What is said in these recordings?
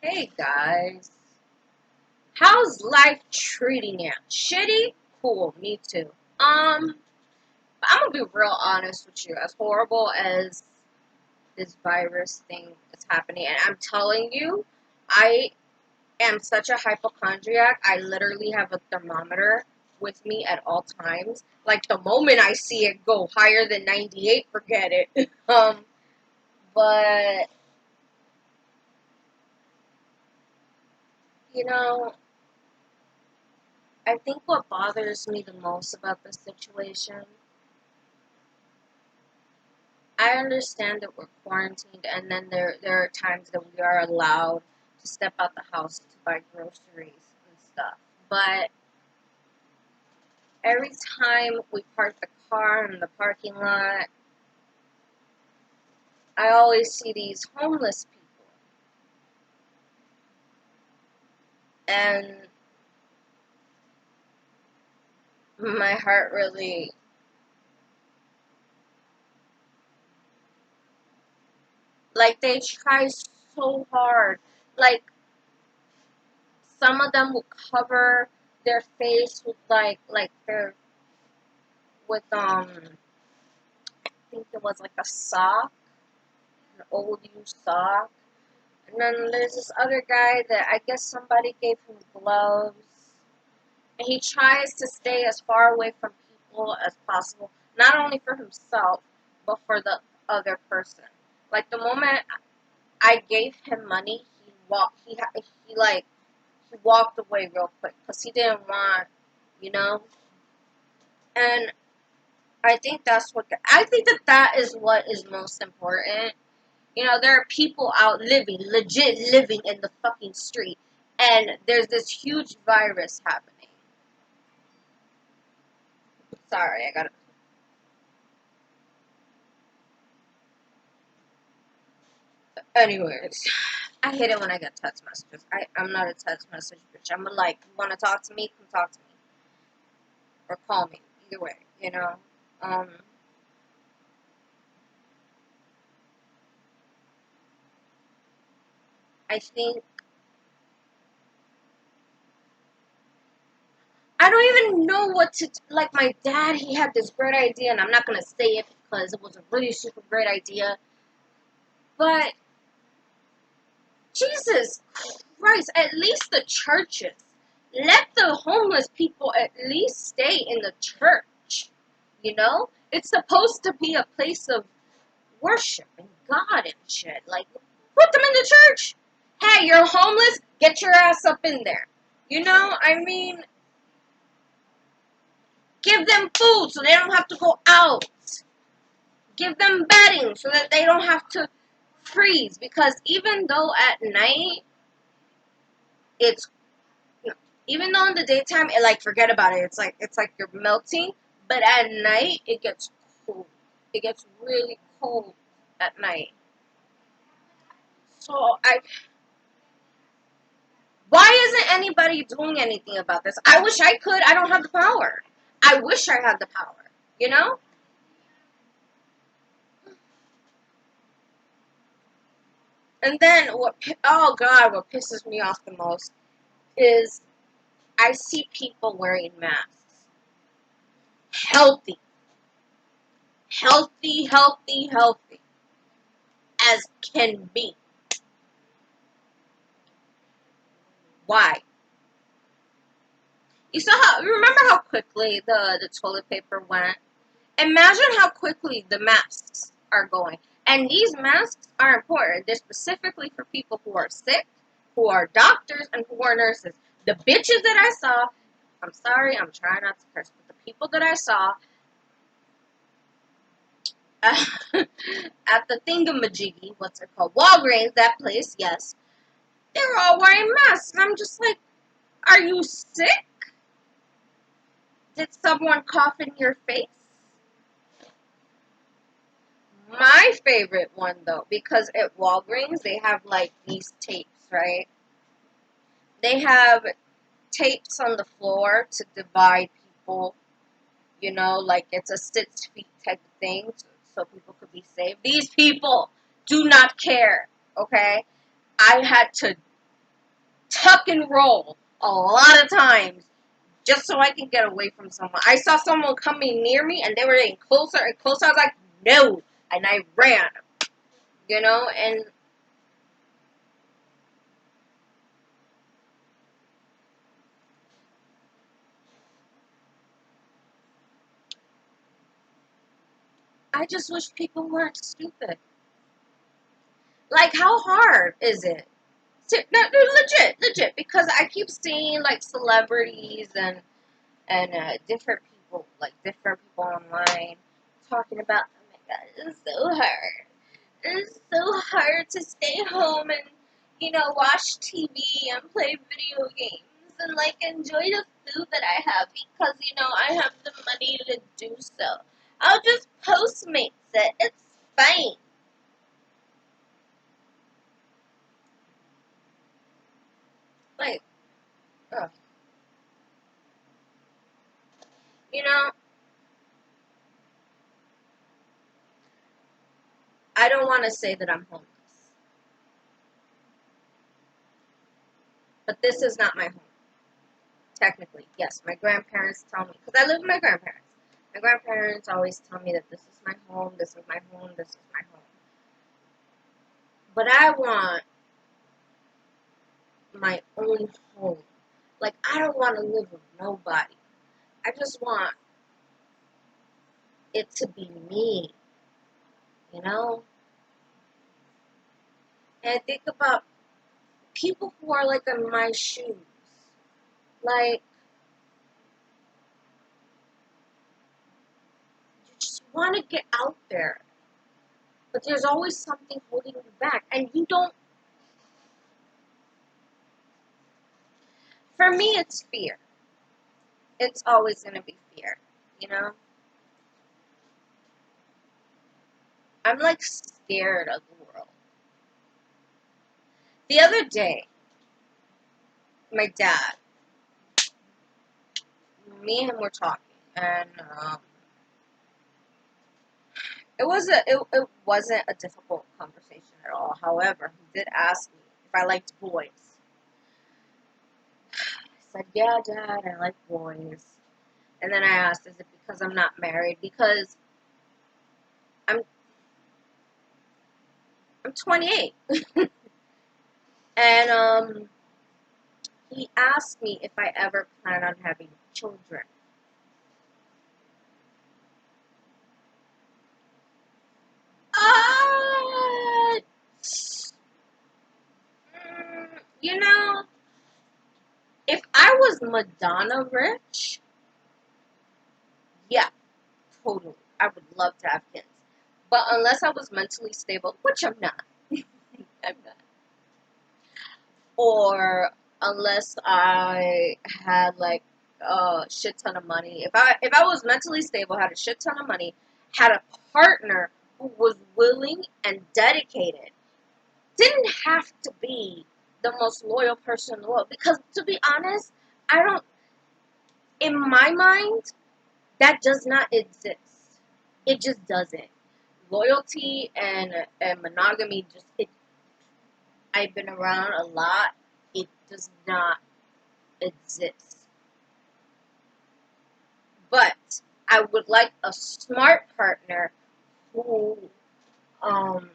Hey guys, how's life treating you? Shitty? Cool, me too. I'm gonna be real honest with you. As horrible as this virus thing is happening, and I'm telling you, I am such a hypochondriac. I literally have a thermometer with me at all times. Like the moment I see it go higher than 98, forget it. But you know, I think what bothers me the most about this situation, I understand that we're quarantined, and then there are times that we are allowed to step out the house to buy groceries and stuff. But every time we park the car in the parking lot, I always see these homeless people, and my heart really, like, they try so hard. Like, some of them will cover their face with like their with I think it was like a sock, an old used sock. And then there's this other guy that I guess somebody gave him gloves. And he tries to stay as far away from people as possible, not only for himself, but for the other person. Like the moment I gave him money, he walked away real quick because he didn't want, you know. And I think that is what is most important. You know, there are people out legit living in the fucking street, and there's this huge virus happening. Sorry, I gotta. Anyways, I hate it when I get text messages. I'm not a text message bitch. I'm like, you wanna talk to me? Come talk to me. Or call me. Either way, you know? Um, I think, I don't even know what to, like, my dad, he had this great idea, and I'm not gonna say it because it was a really super great idea, but Jesus Christ, at least the churches. Let the homeless people at least stay in the church. You know? It's supposed to be a place of worship and God and shit. Like, put them in the church. Hey, you're homeless? Get your ass up in there. You know? I mean, give them food so they don't have to go out. Give them bedding so that they don't have to freeze. Because even though at night it's even though in the daytime it like forget about it, it's like you're melting, but at night it gets cold. It gets really cold at night. So why isn't anybody doing anything about this? I wish I could. I don't have the power. I wish I had the power. You know? And then oh god, what pisses me off the most is I see people wearing masks. Healthy, healthy as can be. Why? Remember how quickly the toilet paper went? Imagine how quickly the masks are going. And these masks are important. They're specifically for people who are sick, who are doctors, and who are nurses. The bitches that I saw, I'm sorry, I'm trying not to curse, but the people that I saw at the thingamajiggy, what's it called? Walgreens, that place, yes. They were all wearing masks. And I'm just like, are you sick? Did someone cough in your face? My favorite one though, because at Walgreens they have like these tapes, right? They have tapes on the floor to divide people, you know, like it's a 6 feet type of thing, so people could be safe. These people do not care, okay? I had to. tuck and roll a lot of times just so I can get away from someone. I saw someone coming near me and they were getting closer and closer. I was like, no. And I ran, and I just wish people weren't stupid. Like, how hard is it? No, legit, because I keep seeing, like, celebrities and different people online talking about, oh my god, it's so hard. It's so hard to stay home and, watch TV and play video games and, like, enjoy the food that I have because, I have the money to do so. I'll just Postmates it. It's fine. Like, ugh. You know, I don't want to say that I'm homeless, but this is not my home. Technically, yes, my grandparents tell me, because I live with my grandparents. My grandparents always tell me that this is my home, this is my home, this is my home. But I want my own home. Like, I don't want to live with nobody. I just want it to be me, you know? And I think about people who are, like, in my shoes. Like, you just want to get out there. But there's always something holding you back. And you don't. For me, it's fear. It's always going to be fear, you know? I'm, like, scared of the world. The other day, my dad, me and him were talking, and it wasn't a difficult conversation at all. However, he did ask me if I liked boys. I said, yeah, Dad, I like boys. And then I asked, is it because I'm not married? Because I'm 28. And he asked me if I ever plan on having children. Uh, you know, if I was Madonna rich, yeah, totally. I would love to have kids. But unless I was mentally stable, which I'm not, I'm not. Or unless I had like a shit ton of money. If I was mentally stable, had a shit ton of money, had a partner who was willing and dedicated, didn't have to be the most loyal person in the world. Because to be honest, I don't. In my mind, that does not exist. It just doesn't. Loyalty and monogamy I've been around a lot. It does not exist. But I would like a smart partner who, um,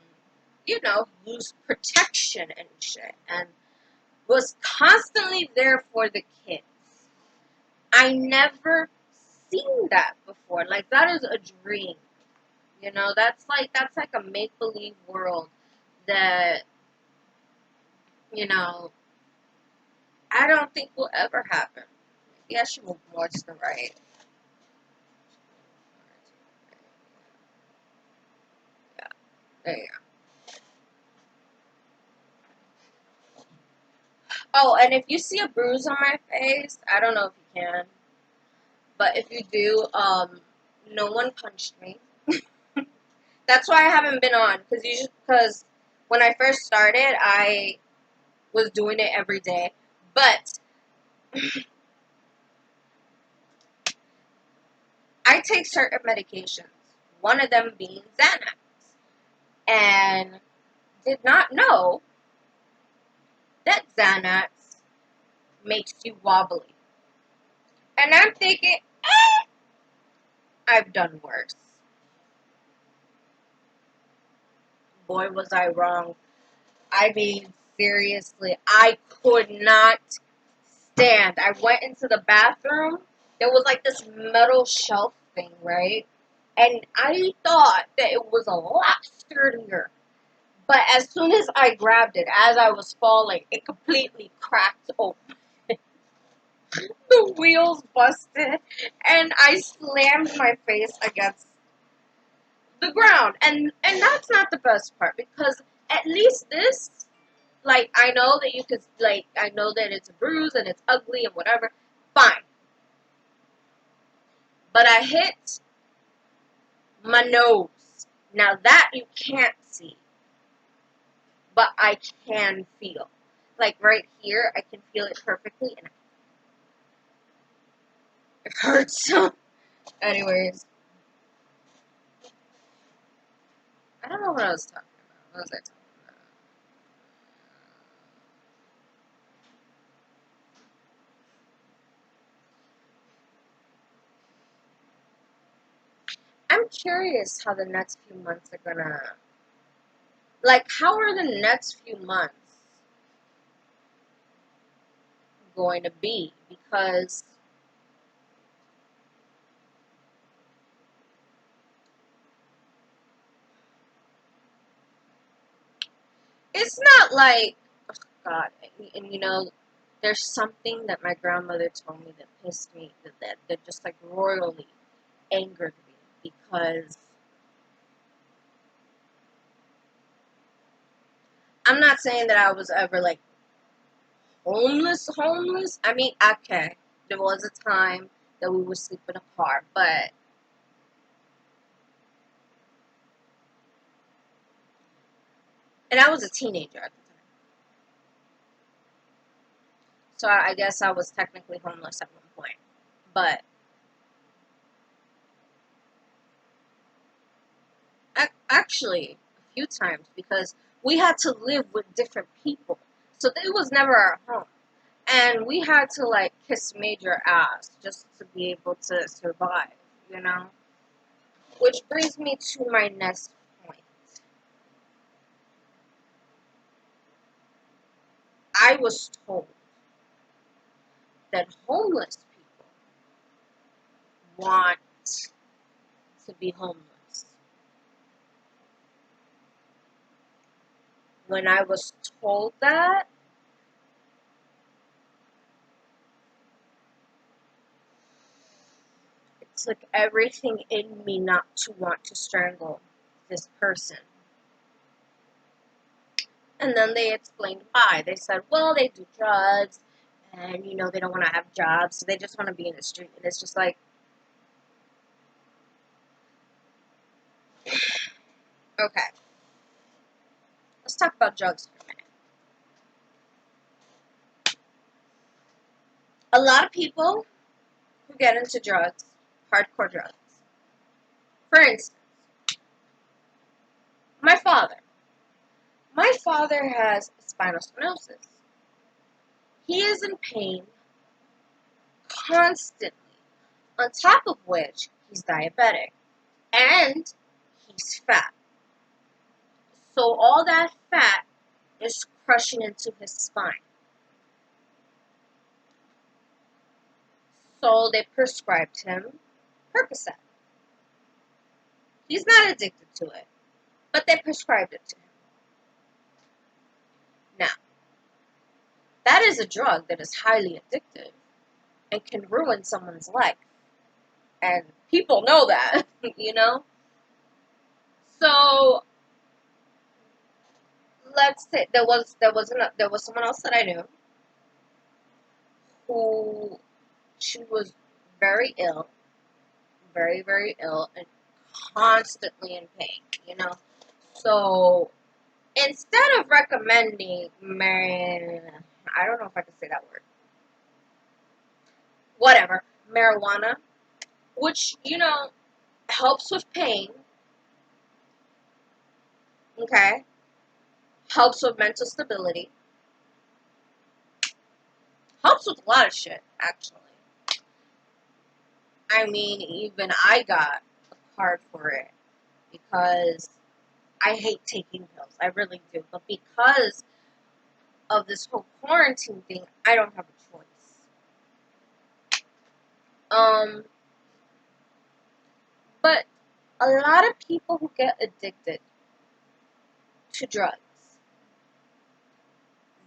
used protection and shit and was constantly there for the kids. I never seen that before. Like, that is a dream. That's like a make believe world that, you know, I don't think will ever happen. Maybe I should move more to the right. Yeah, there you go. Oh, and if you see a bruise on my face, I don't know if you can, but if you do, no one punched me. That's why I haven't been on, because when I first started, I was doing it every day, but I take certain medications, one of them being Xanax, and did not know that Xanax makes you wobbly. And I'm thinking, I've done worse. Boy, was I wrong. I mean, seriously, I could not stand. I went into the bathroom. There was like this metal shelf thing, right? And I thought that it was a lot sturdier. But as soon as I grabbed it, as I was falling, it completely cracked open. The wheels busted, and I slammed my face against the ground. And that's not the best part, because at least this, like, I know that you could, like, I know that it's a bruise and it's ugly and whatever. Fine. But I hit my nose. Now that you can't see, but I can feel. Like right here, I can feel it perfectly, and it hurts. Anyways, I don't know what I was talking about. What was I talking about? I'm curious how the next few months are gonna, like, how are the next few months going to be? Because it's not like, oh God, and you know, there's something that my grandmother told me that pissed me, that just like royally angered me, because I'm not saying that I was ever like homeless. I mean, okay, there was a time that we would sleep in a car, but and I was a teenager at the time, so I guess I was technically homeless at one point. But actually, a few times, because we had to live with different people, so it was never our home, and we had to like kiss major ass just to be able to survive, you know. Which brings me to my next point. I was told that homeless people want to be homeless. When I was told that, it took everything in me not to want to strangle this person. And then they explained why. They said, well, they do drugs, and you know, they don't want to have jobs, so they just want to be in the street. And it's just like, okay, let's talk about drugs for a minute. A lot of people who get into drugs, hardcore drugs. For instance, my father. My father has spinal stenosis. He is in pain constantly, on top of which he's diabetic and he's fat. So all that fat is crushing into his spine. So they prescribed him Percocet. He's not addicted to it, but they prescribed it to him. Now, that is a drug that is highly addictive and can ruin someone's life. And people know that, you know? So let's say there was someone else that I knew who, she was very ill, very, very ill, and constantly in pain, you know? So instead of recommending I don't know if I can say that word. Whatever, marijuana, which, you know, helps with pain, okay? Helps with mental stability, Helps with a lot of shit, actually. I mean, even I got a card for it because I hate taking pills. I really do. But because of this whole quarantine thing, I don't have a choice. But a lot of people who get addicted to drugs,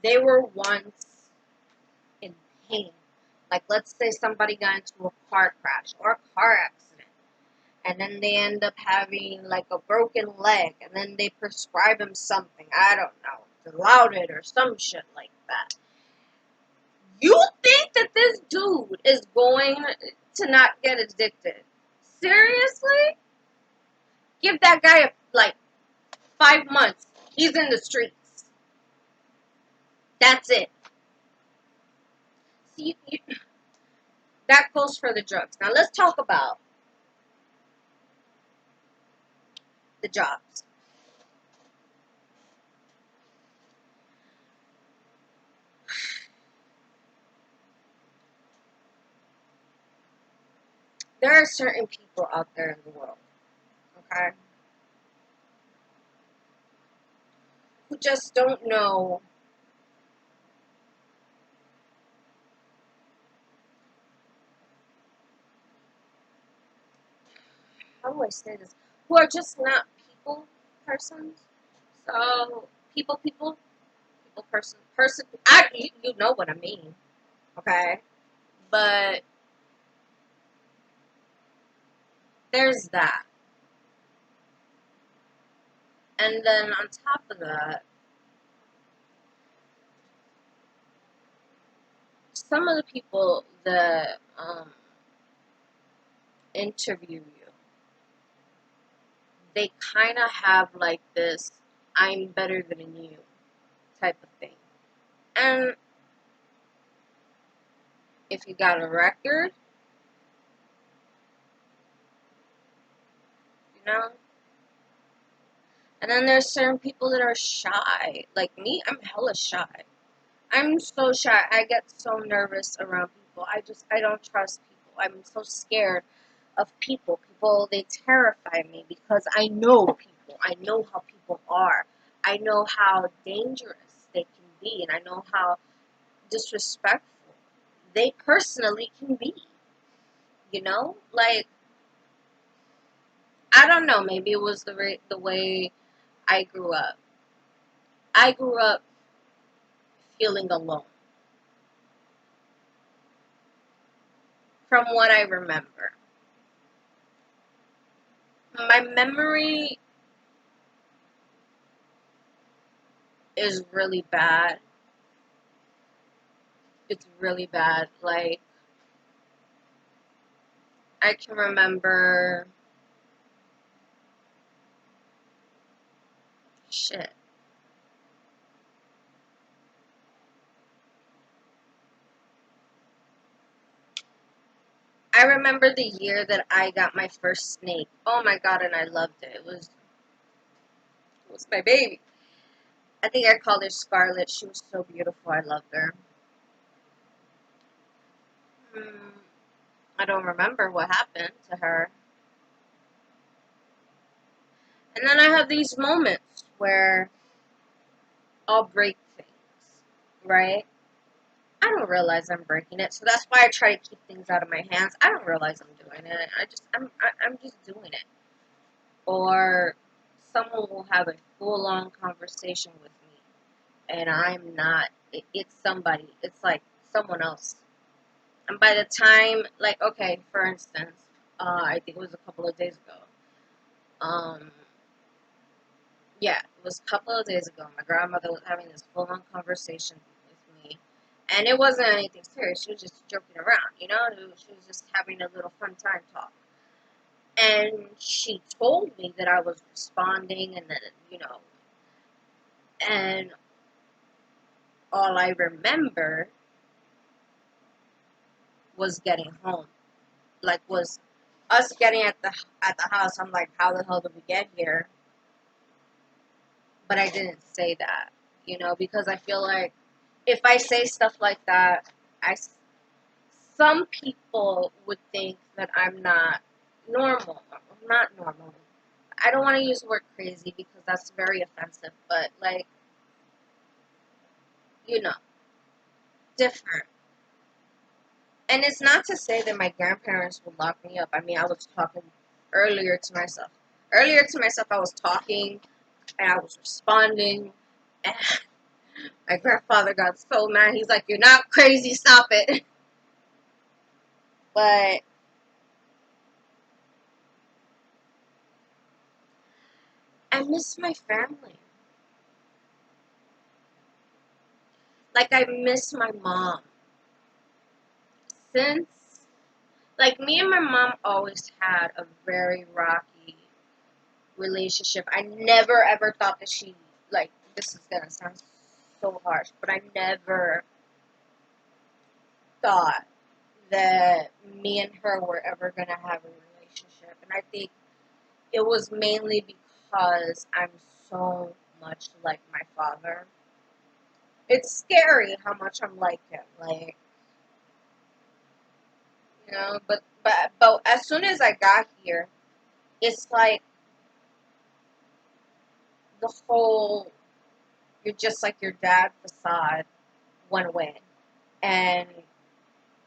they were once in pain. Like, let's say somebody got into a car crash or a car accident, and then they end up having like a broken leg, and then they prescribe him something, I don't know, Dilaudid or some shit like that. You think that this dude is going to not get addicted? Seriously? Give that guy like 5 months. He's in the streets. That's it. See, that goes for the drugs. Now let's talk about the jobs. There are certain people out there in the world, okay, who just don't know how do I say this? Who are just not people persons. So people person. You know what I mean, okay? But there's that, and then on top of that, some of the people that interview you, they kind of have like this "I'm better than you" type of thing, and if you got a record, you know. And then there's certain people that are shy. Like me, I'm hella shy. I'm so shy. I get so nervous around people. I don't trust people. I'm so scared of people. People, they terrify me because I know people. I know how people are. I know how dangerous they can be, and I know how disrespectful they personally can be. You know, like, I don't know. Maybe it was the way I grew up. I grew up feeling alone, from what I remember. My memory is really bad. It's really bad. Like, I can remember shit. I remember the year that I got my first snake. Oh my god, and I loved it. It was my baby. I think I called her Scarlet. She was so beautiful. I loved her. Hmm, I don't remember what happened to her. And then I have these moments where I'll break things, right? I don't realize I'm breaking it, so that's why I try to keep things out of my hands. I don't realize I'm doing it. I'm just doing it. Or someone will have a full on conversation with me, and I'm not. It's somebody. It's like someone else. And by the time, like, okay, for instance, I think it was a couple of days ago. Um, yeah, it was a couple of days ago. My grandmother was having this full on conversation with me. And it wasn't anything serious. She was just joking around, you know? She was just having a little fun time talk. And she told me that I was responding and that, and all I remember was getting home. Like, was us getting at the house. I'm like, how the hell did we get here? But I didn't say that, because I feel like if I say stuff like that, I, some people would think that I'm not normal. I'm not normal. I don't want to use the word crazy because that's very offensive, but like, you know, different. And it's not to say that my grandparents would lock me up. I mean, I was talking earlier to myself. Earlier to myself, I was talking and I was responding. And my grandfather got so mad. He's like, "You're not crazy. Stop it." But I miss my family. Like, I miss my mom. Since, like, me and my mom always had a very rocky relationship. I never ever thought that she, like, this is gonna sound so harsh, but I never thought that me and her were ever gonna have a relationship. And I think it was mainly because I'm so much like my father. It's scary how much I'm like him. Like, you know, but as soon as I got here, it's like the whole "you're just like your dad" facade went away, and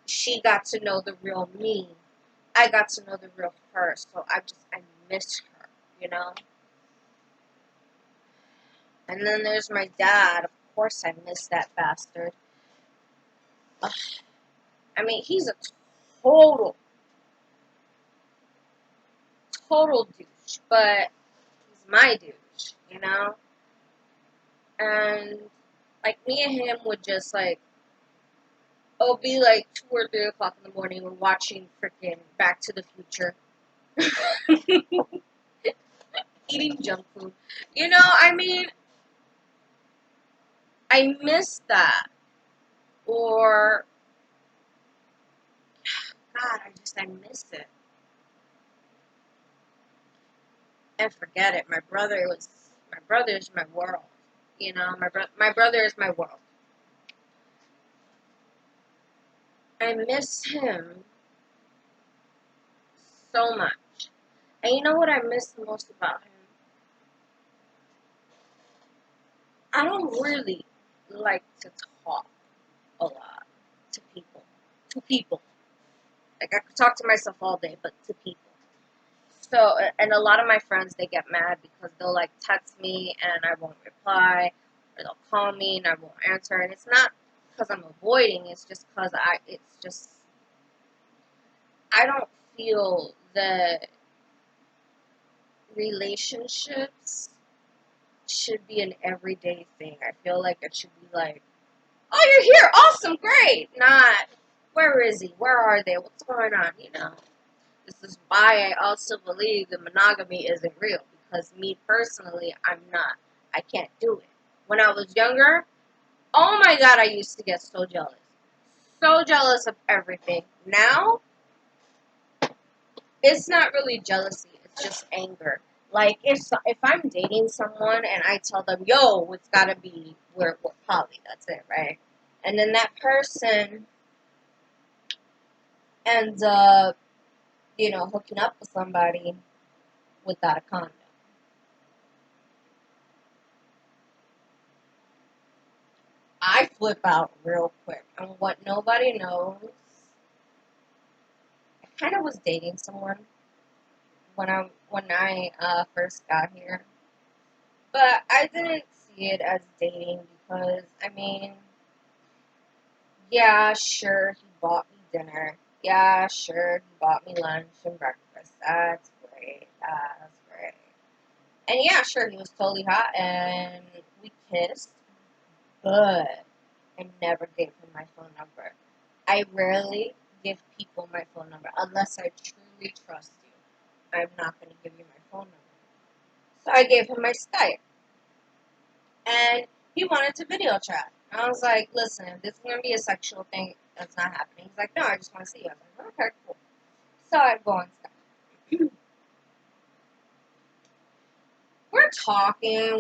she got to know the real me. I got to know the real her. So I miss her, you know. And then there's my dad. Of course, I miss that bastard. Ugh. I mean, he's a total, total douche, but he's my douche, you know. And like me and him would just like, it'll be like 2 or 3 o'clock in the morning. We're watching freaking Back to the Future, eating junk food. You know, I mean, I miss that. Or God, I miss it. And forget it. My brother is my world. You know, my brother is my world. I miss him so much. And you know what I miss the most about him? I don't really like to talk a lot to people. To people. Like, I could talk to myself all day, but to people. So, and a lot of my friends, they get mad because they'll like text me and I won't reply, or they'll call me and I won't answer. And it's not because I'm avoiding, it's just because I don't feel that relationships should be an everyday thing. I feel like it should be like, "Oh, you're here, awesome, great," not, "Where is he? Where are they? What's going on?" You know. This is why I also believe that monogamy isn't real, because me personally, I'm not. I can't do it. When I was younger, oh my god, I used to get so jealous. So jealous of everything. Now, it's not really jealousy, it's just anger. Like, if I'm dating someone and I tell them, "Yo, it's gotta be, we're poly," that's it, right? And then that person ends up, you know, hooking up with somebody without a condom. I flip out real quick. And what nobody knows, I kind of was dating someone when I first got here, but I didn't see it as dating because I mean, yeah, sure he bought me dinner. Yeah, sure he bought me lunch and breakfast. That's great. That's great. And yeah, sure he was totally hot and we kissed, but I never gave him my phone number. I rarely give people my phone number unless I truly trust you. I'm not going to give you my phone number. So I gave him my Skype, and he wanted to video chat. I was like, "Listen, if this is going to be a sexual thing, that's not happening." He's like, "No, I just want to see you." I was like, "Okay, cool." So I go on Skype. We're talking.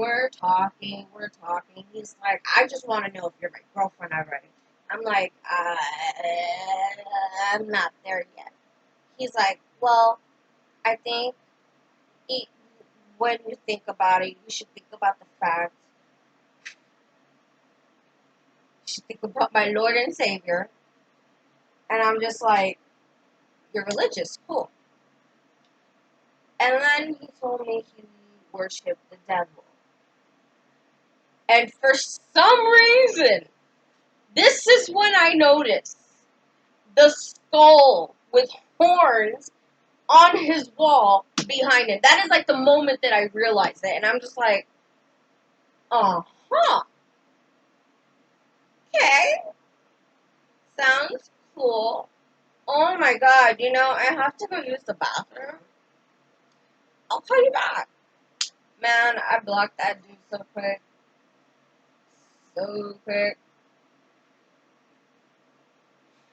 He's like, "I just want to know if you're my girlfriend already." I'm like, I'm not there yet. He's like, well, I think he, when you think about it, you should think about the fact, you should think about my Lord and Savior. And I'm just like, you're religious, cool. And then he told me he worshipped the devil. And for some reason, this is when I noticed the skull with horns on his wall behind him. That is like the moment that I realized it. And I'm just like, uh-huh. Okay. Sounds cool. Oh my god, I have to go use the bathroom. I'll call you back. Man, I blocked that dude so quick. So quick.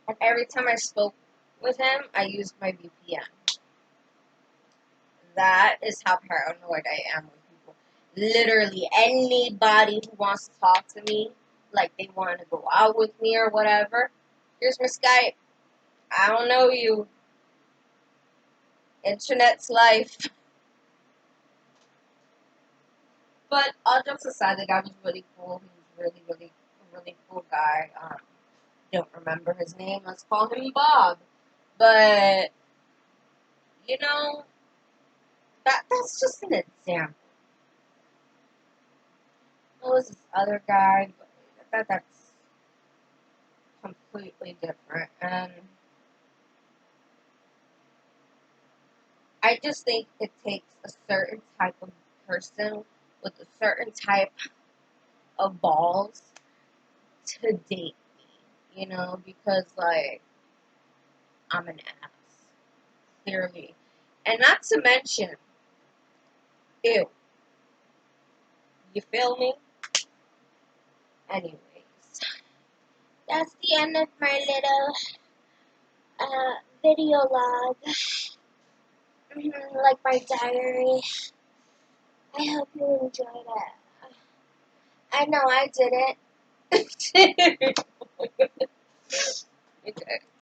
And every time I spoke with him, I used my VPN. That is how paranoid I am with people. Literally, anybody who wants to talk to me, like they want to go out with me or whatever, here's my Skype. I don't know you. Internet's life. But all jokes aside, the guy was really cool. He was a really cool guy. Don't remember his name. Let's call him Bob. But that's just an example. There was this other guy, but that's completely different. And I just think it takes a certain type of person with a certain type of balls to date me, because, like, I'm an ass, clearly. And not to mention, ew, you feel me? Anyways, that's the end of my little video log, like my diary. I hope you enjoyed it. I know I didn't. Okay.